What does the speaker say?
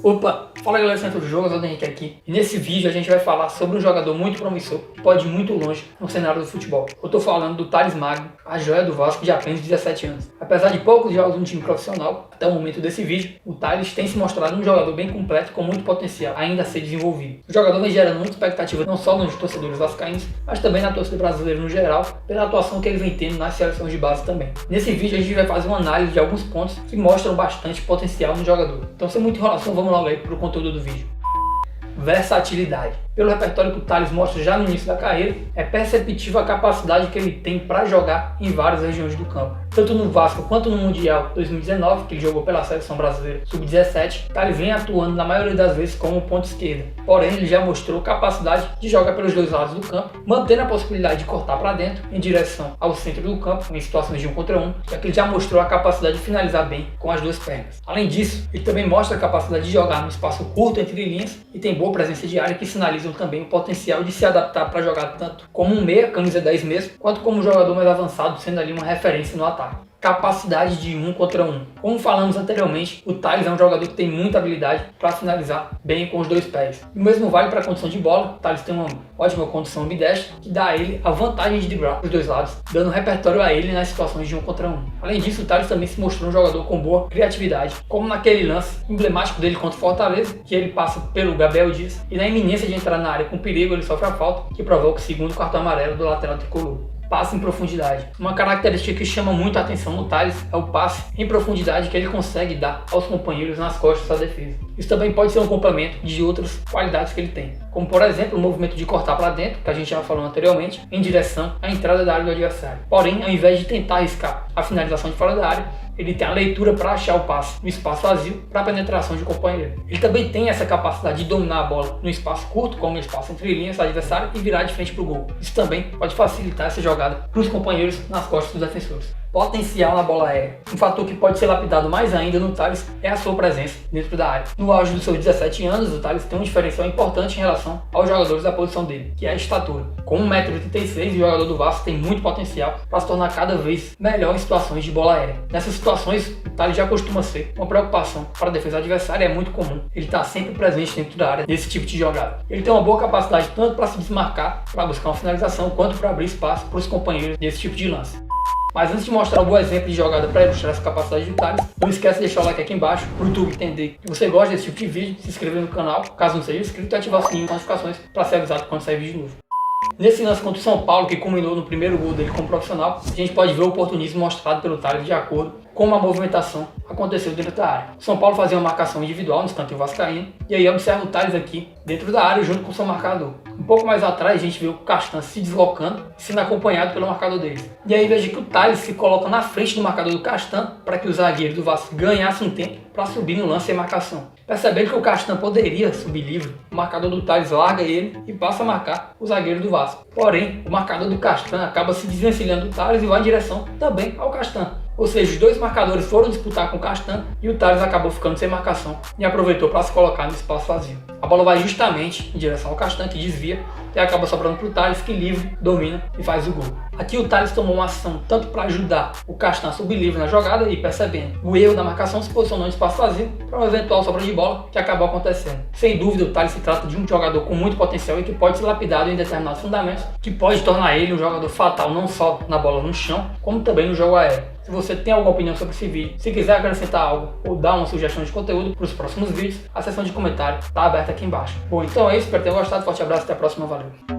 Opa, fala galera do Centro do Jogo, eu sou o Henrique aqui. E nesse vídeo a gente vai falar sobre um jogador muito promissor que pode ir muito longe no cenário do futebol. Eu tô falando do Thales Magno, a joia do Vasco de apenas 17 anos. Apesar de poucos jogos no time profissional, até o momento desse vídeo, o Thales tem se mostrado um jogador bem completo com muito potencial ainda a ser desenvolvido. O jogador vem gerando muita expectativa não só nos torcedores vascaínos, mas também na torcida brasileira no geral, pela atuação que ele vem tendo nas seleções de base também. Nesse vídeo a gente vai fazer uma análise de alguns pontos que mostram bastante potencial no jogador. Então sem muita enrolação, vamos logo aí pro conteúdo do vídeo. Versatilidade. Pelo repertório que o Thales mostra já no início da carreira, é perceptível a capacidade que ele tem para jogar em várias regiões do campo. Tanto no Vasco quanto no Mundial 2019, que ele jogou pela Seleção Brasileira Sub-17, Thales vem atuando na maioria das vezes como ponta esquerda. Porém, ele já mostrou capacidade de jogar pelos dois lados do campo, mantendo a possibilidade de cortar para dentro em direção ao centro do campo, em situações de 1 contra 1, já que ele já mostrou a capacidade de finalizar bem com as duas pernas. Além disso, ele também mostra a capacidade de jogar no espaço curto entre linhas e tem boa presença de área que sinalizam também o potencial de se adaptar para jogar tanto como um meia, camisa 10 mesmo, quanto como um jogador mais avançado, sendo ali uma referência no ataque. Capacidade de 1 contra 1. Como falamos anteriormente, o Thales é um jogador que tem muita habilidade para finalizar bem com os dois pés. O mesmo vale para a condição de bola. O Thales tem uma ótima condição ambidestra que dá a ele a vantagem de driblar os dois lados, dando repertório a ele nas situações de 1 contra 1. Além disso, o Thales também se mostrou um jogador com boa criatividade, como naquele lance emblemático dele contra o Fortaleza, que ele passa pelo Gabriel Dias e na iminência de entrar na área com perigo ele sofre a falta, que provoca o segundo cartão amarelo do lateral tricolor. Passe em profundidade. Uma característica que chama muito a atenção no Thales é o passe em profundidade que ele consegue dar aos companheiros nas costas da defesa. Isso também pode ser um complemento de outras qualidades que ele tem, como por exemplo o movimento de cortar para dentro, que a gente já falou anteriormente, em direção à entrada da área do adversário. Porém, ao invés de tentar arriscar a finalização de fora da área, ele tem a leitura para achar o passe no espaço vazio para a penetração de companheiro. Ele também tem essa capacidade de dominar a bola no espaço curto, como no espaço entre linhas do adversário, e virar de frente para o gol. Isso também pode facilitar essa jogada para os companheiros nas costas dos defensores. Potencial na bola aérea. Um fator que pode ser lapidado mais ainda no Thales é a sua presença dentro da área. No auge dos seus 17 anos, o Thales tem um diferencial importante em relação aos jogadores da posição dele, que é a estatura. Com 1,86 m, o jogador do Vasco tem muito potencial para se tornar cada vez melhor em situações de bola aérea. Nessas situações, o Thales já costuma ser uma preocupação para a defesa adversária, é muito comum. Ele está sempre presente dentro da área nesse tipo de jogada. Ele tem uma boa capacidade tanto para se desmarcar, para buscar uma finalização, quanto para abrir espaço para os companheiros nesse tipo de lance. Mas antes de mostrar um bom exemplo de jogada para ilustrar essa capacidade de Thales, não esquece de deixar o like aqui embaixo para o YouTube entender que você gosta desse tipo de vídeo, se inscrever no canal, caso não seja inscrito, e ativar o sininho de notificações para ser avisado quando sair vídeo novo. Nesse lance contra o São Paulo, que culminou no primeiro gol dele como profissional, a gente pode ver o oportunismo mostrado pelo Thales de acordo com a movimentação aconteceu dentro da área. O São Paulo fazia uma marcação individual no escanteio vascaíno, e aí observa o Thales aqui dentro da área junto com o seu marcador. Um pouco mais atrás a gente vê o Castan se deslocando, sendo acompanhado pelo marcador dele. E aí veja que o Thales se coloca na frente do marcador do Castan para que o zagueiro do Vasco ganhasse um tempo para subir no lance e marcação. Percebendo que o Castan poderia subir livre, o marcador do Thales larga ele e passa a marcar o zagueiro do Vasco. Porém, o marcador do Castan acaba se desvencilhando do Thales e vai em direção também ao Castan. Ou seja, os dois marcadores foram disputar com o Castan e o Thales acabou ficando sem marcação e aproveitou para se colocar no espaço vazio. A bola vai justamente em direção ao Castan, que desvia e acaba sobrando para o Thales, que livre, domina e faz o gol. Aqui o Thales tomou uma ação tanto para ajudar o Castan a subir livre na jogada e percebendo o erro da marcação, se posicionou no espaço vazio para uma eventual sobra de bola que acabou acontecendo. Sem dúvida, o Thales se trata de um jogador com muito potencial e que pode ser lapidado em determinados fundamentos, que pode tornar ele um jogador fatal não só na bola no chão, como também no jogo aéreo. Se você tem alguma opinião sobre esse vídeo, se quiser acrescentar algo ou dar uma sugestão de conteúdo para os próximos vídeos, a seção de comentários está aberta aqui embaixo. Bom, então é isso, espero que tenham gostado, forte abraço, até a próxima, valeu!